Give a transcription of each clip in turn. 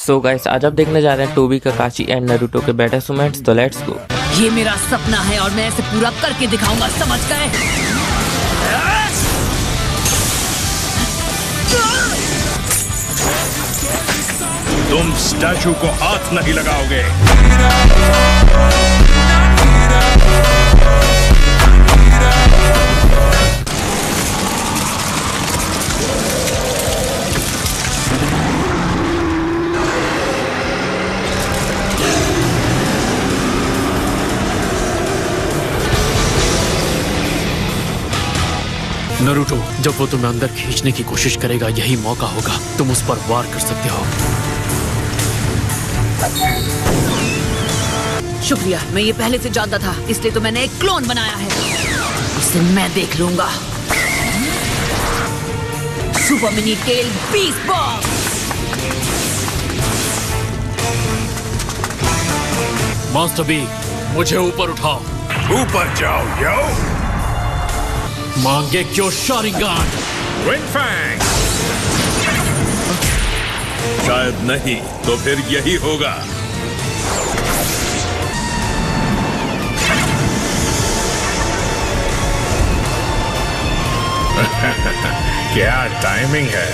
So guys, आज आप देखने जा रहे हैं टोबी काकाशी एंड नारुतो के बेटेस्ट मोमेंट्स। तो लेट्स गो। ये मेरा सपना है और मैं इसे पूरा करके दिखाऊंगा, समझ गए? तुम स्टैचू को हाथ नहीं लगाओगे। नारुतो, जब वो तुम्हें अंदर खींचने की कोशिश करेगा, यही मौका होगा। तुम उस पर वार कर सकते हो। शुक्रिया, मैं ये पहले से जानता था, इसलिए तो मैंने एक क्लोन बनाया है। उसे मैं देख लूंगा। Super mini tail beast box. Master B, मुझे ऊपर उठाओ। ऊपर जाओ यो। मांगे क्यों शारिंगान? Wind Fang. शायद नहीं, तो फिर यही होगा। क्या टाइमिंग है।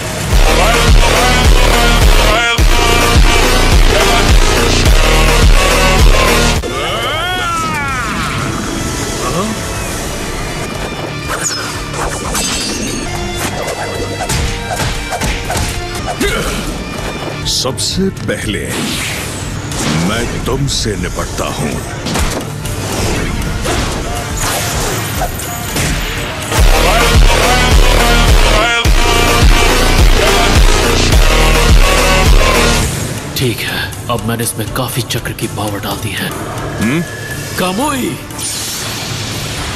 सबसे पहले मैं तुमसे निपटता हूं। ठीक है, अब मैंने इसमें काफी चक्र की पावर डाल दी है। कामुई,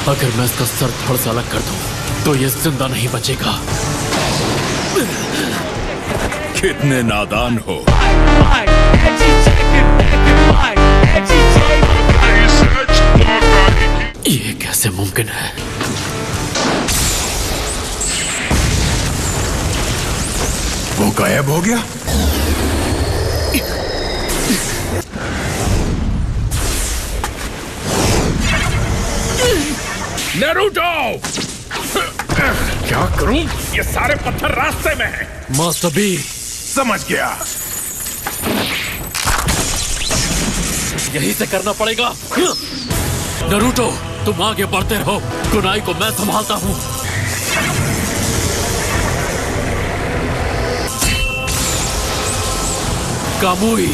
अगर मैं इसका सर थोड़ा सा अलग कर दूं, तो ये जिंदा नहीं बचेगा। कितने नादान हो। ये कैसे मुमकिन है? वो गायब हो गया। नारुतो! क्या करूं? ये सारे पत्थर रास्ते में हैं। मास्टर बी, समझ गया। यही से करना पड़ेगा। नारुतो, तुम आगे बढ़ते रहो, कुनाई को मैं संभालता हूँ। कामुई,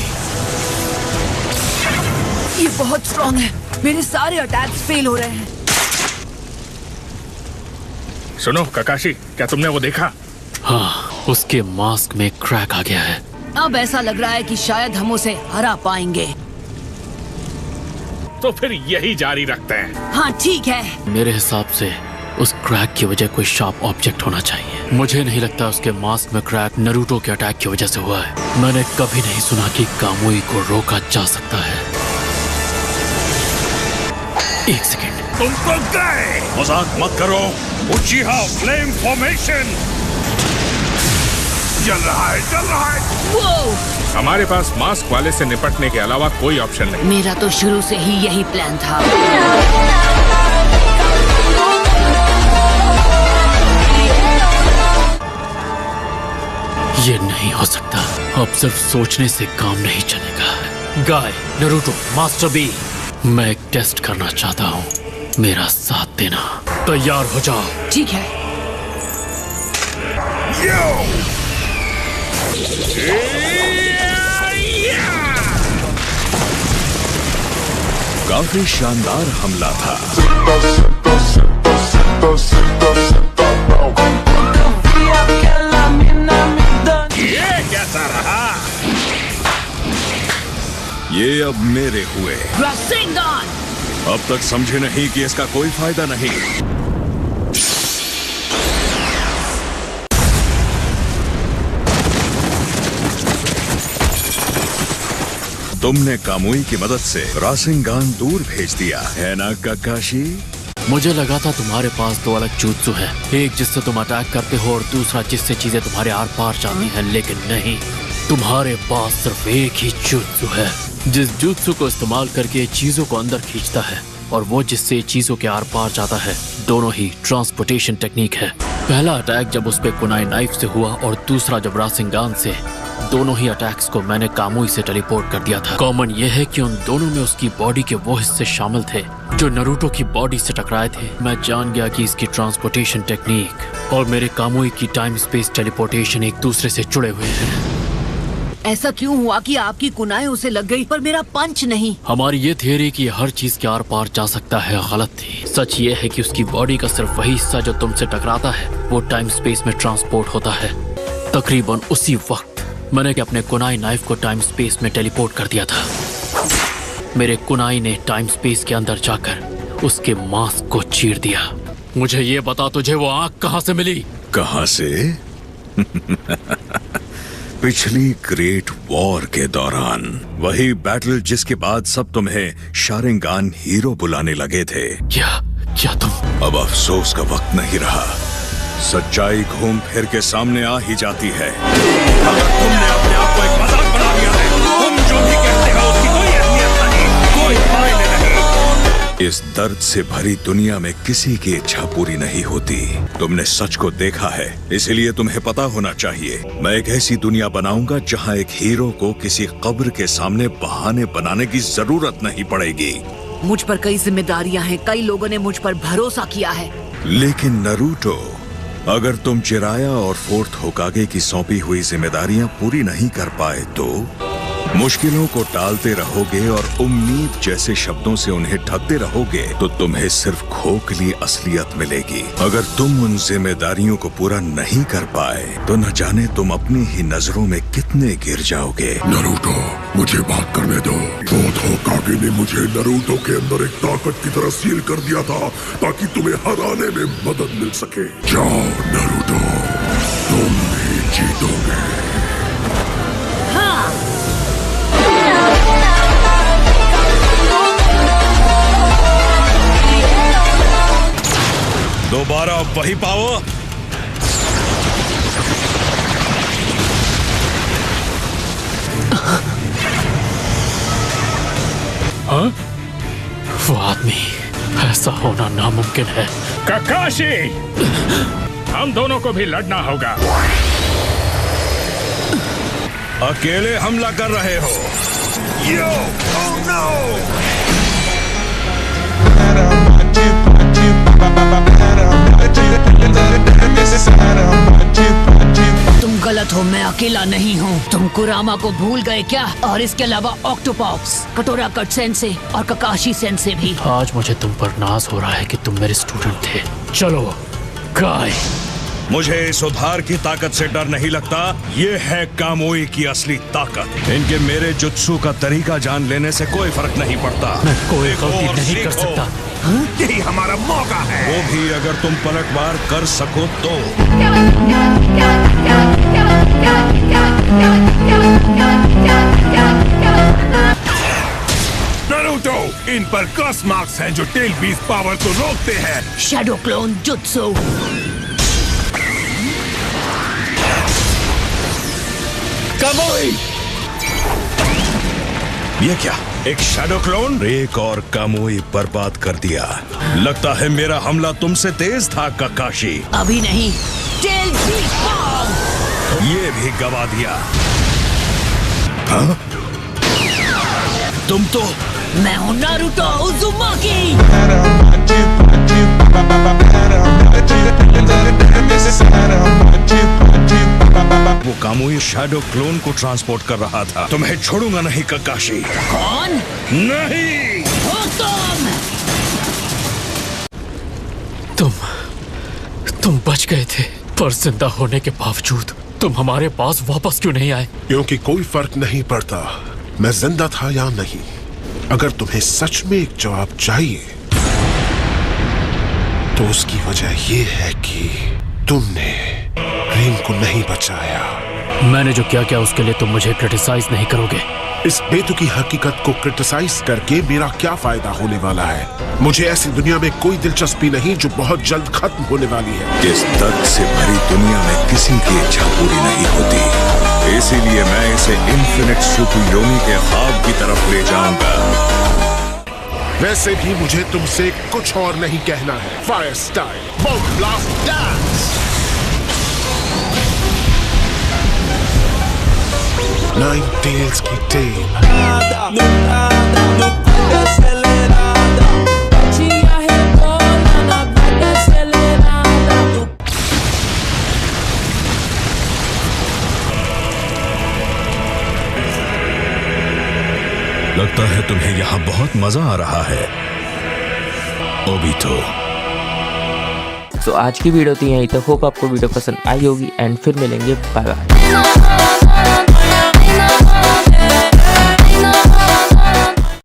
ये बहुत स्ट्रॉन्ग है, मेरे सारे अटैक्स फेल हो रहे हैं। सुनो काकाशी, क्या तुमने वो देखा? हाँ, उसके मास्क में क्रैक आ गया है। अब ऐसा लग रहा है कि शायद हम उसे हरा पाएंगे। तो फिर यही जारी रखते हैं। हाँ ठीक है। मेरे हिसाब से उस क्रैक की वजह कोई शार्प ऑब्जेक्ट होना चाहिए। मुझे नहीं लगता उसके मास्क में क्रैक नारुतो के अटैक की वजह से हुआ है। मैंने कभी नहीं सुना कि कामुई को रोका जा सकता है। एक सेकेंड। तुम तो गए। मजाक मत करो। उचिहा फ्लेम फॉर्मेशन चल रहा है, चल रहा है। वो हमारे पास मास्क वाले से निपटने के अलावा कोई ऑप्शन नहीं। मेरा तो शुरू से ही यही प्लान था। ये नहीं हो सकता। अब सिर्फ सोचने से काम नहीं चलेगा। गाय, नारुतो, मास्टर बी, मैं एक टेस्ट करना चाहता हूँ। मेरा साथ देना। तैयार हो जाओ। ठीक है। काफी शानदार हमला था। ये कैसा रहा? ये अब मेरे हुए। रासेंगान! अब तक समझे नहीं कि इसका कोई फायदा नहीं। तुमने कामुई की मदद से रासेंगान दूर भेज दिया है ना काकाशी? मुझे लगा था तुम्हारे पास दो अलग jutsu है, एक जिससे तुम अटैक करते हो और दूसरा जिससे चीजें तुम्हारे आर पार जाती हैं, लेकिन नहीं, तुम्हारे पास सिर्फ एक ही जुत्सु है, जिस जुत्सु को इस्तेमाल करके चीजों को अंदर खींचता है और वो जिससे चीजों के आर पार जाता है, दोनों ही ट्रांसपोर्टेशन टेक्निक है। पहला अटैक जब उस पे कुनाई नाइफ से हुआ और दूसरा जब रासेंगान से। दोनों ही अटैक्स को मैंने कामुई से टेलीपोर्ट कर दिया था। कॉमन ये है कि उन दोनों में उसकी बॉडी के वो हिस्से शामिल थे जो नारुतो की बॉडी से टकराए थे। मैं जान गया कि इसकी ट्रांसपोर्टेशन टेक्निक और मेरे कामुई की टाइम स्पेस टेलीपोर्टेशन एक दूसरे से जुड़े हुए हैं। ऐसा क्यों हुआ कि आपकी कुनाई उसे लग गई पर मेरा पंच नहीं? हमारी ये थियरी कि हर चीज के आर पार जा सकता है गलत थी। सच ये है कि उसकी बॉडी का सिर्फ वही हिस्सा जो तुमसे टकराता है वो टाइम स्पेस में ट्रांसपोर्ट होता है। तकरीबन उसी वक्त मैंने अपने कुनाई नाइफ को टाइम स्पेस में टेलीपोर्ट कर दिया था। मेरे कुनाई ने टाइम स्पेस के अंदर जाकर उसके मांस को चीर दिया। मुझे ये बता, तुझे वो आंख कहाँ से मिली? कहाँ से? पिछली ग्रेट वॉर के दौरान, वही बैटल जिसके बाद सब तुम्हें शारिंगान हीरो बुलाने लगे थे। क्या तुम? अब अफसोस का वक्त नहीं रहा। सच्चाई घूम फिर के सामने आ ही जाती है। अगर तुमने अपने आप को एक मजाक बना लिया है, तुम जो भी कहते हो उसकी कोई अहमियत नहीं, कोई मायने नहीं। इस दर्द से भरी दुनिया में किसी की इच्छा पूरी नहीं होती। तुमने सच को देखा है, इसीलिए तुम्हें पता होना चाहिए। मैं एक ऐसी दुनिया बनाऊंगा जहां एक हीरो को किसी कब्र के सामने बहाने बनाने की जरूरत नहीं पड़ेगी। मुझ पर कई जिम्मेदारियां हैं, कई लोगों ने मुझ पर भरोसा किया है। लेकिन नारुतो, अगर तुम चिराया और फोर्थ होकागे की सौंपी हुई जिम्मेदारियां पूरी नहीं कर पाए तो मुश्किलों को टालते रहोगे और उम्मीद जैसे शब्दों से उन्हें ठगते रहोगे तो तुम्हें सिर्फ खोखली असलियत मिलेगी। अगर तुम उन जिम्मेदारियों को पूरा नहीं कर पाए तो न जाने तुम अपनी ही नजरों में कितने गिर जाओगे। नारुतो, मुझे बात करने दो। फोर्थ होकागे ने मुझे नारुतो के अंदर एक ताकत की तरह सील कर दिया था ताकि तुम्हें हराने में मदद मिल सके। जाओ नारुतो, तुम भी जीतोगे। दोबारा वही पाओ। हाँ? वो आदमी, ऐसा होना नामुमकिन है। ककाशी, हम दोनों को भी लड़ना होगा। अकेले हमला कर रहे हो? यो, oh no! तुम गलत हो, मैं अकेला नहीं हूँ। तुम कुरामा को भूल गए क्या? और इसके अलावा ऑक्टोपॉक्स, कटोरा कट सेंसे और ककाशी सेंसे भी। आज मुझे तुम पर नाज हो रहा है कि तुम मेरे स्टूडेंट थे। चलो गाय। मुझे इस उद्धार की ताकत से डर नहीं लगता। ये है कामुई की असली ताकत। इनके मेरे जुत्सु का तरीका जान लेने से कोई फर्क नहीं पड़ता। मैं कोई गलती नहीं कर सकता। यही हमारा मौका है, वो भी अगर तुम पलटवार कर सको तो। नारुतो, इन पर क्रॉस मार्क्स हैं जो टेल बीस्ट पावर को रोकते हैं। शैडो क्लोन जुत्सु। कामुई! ये क्या, एक शैडो क्लोन? एक और कामुई बर्बाद कर दिया। लगता है मेरा हमला तुमसे तेज था ककाशी। अभी नहीं। Tail beast power! ये भी गवा दिया। हाँ? तुम तो मैं हूँ नारुतो उज़ुमाकी। वो कामुई शैडो क्लोन को ट्रांसपोर्ट कर रहा था। तुम्हें छोड़ूंगा नहीं ककाशी। कौन? नहीं। हो तुम बच गए थे, पर जिंदा होने के बावजूद तुम हमारे पास वापस क्यों नहीं आए? क्योंकि कोई फर्क नहीं पड़ता मैं जिंदा था या नहीं। अगर तुम्हें सच में एक जवाब चाहिए तो उसकी वजह ये है कि तुमने रीम को नहीं बचाया। मैंने जो क्या उसके लिए तुम मुझे क्रिटिसाइज नहीं करोगे। इस बेतुकी हकीकत को क्रिटिसाइज करके मेरा क्या फायदा होने वाला है? मुझे ऐसी दुनिया में कोई दिलचस्पी नहीं जो बहुत जल्द खत्म होने वाली है। इस दर्द से भरी दुनिया में किसी की इच्छा पूरी नहीं होती। इसीलिए मैं इसे इन्फिनिट सुकुयोमी के ख्वाब की तरफ ले जाऊंगा। वैसे भी मुझे तुमसे कुछ और नहीं कहना है। Fire style, bolt blast, dance. Nine tails की टेल। लगता है तुम्हें यहाँ बहुत मजा आ रहा है ओबिटो। तो आज की वीडियो तो यहीं तक। होप आपको वीडियो पसंद आई होगी एंड फिर मिलेंगे। Bye bye.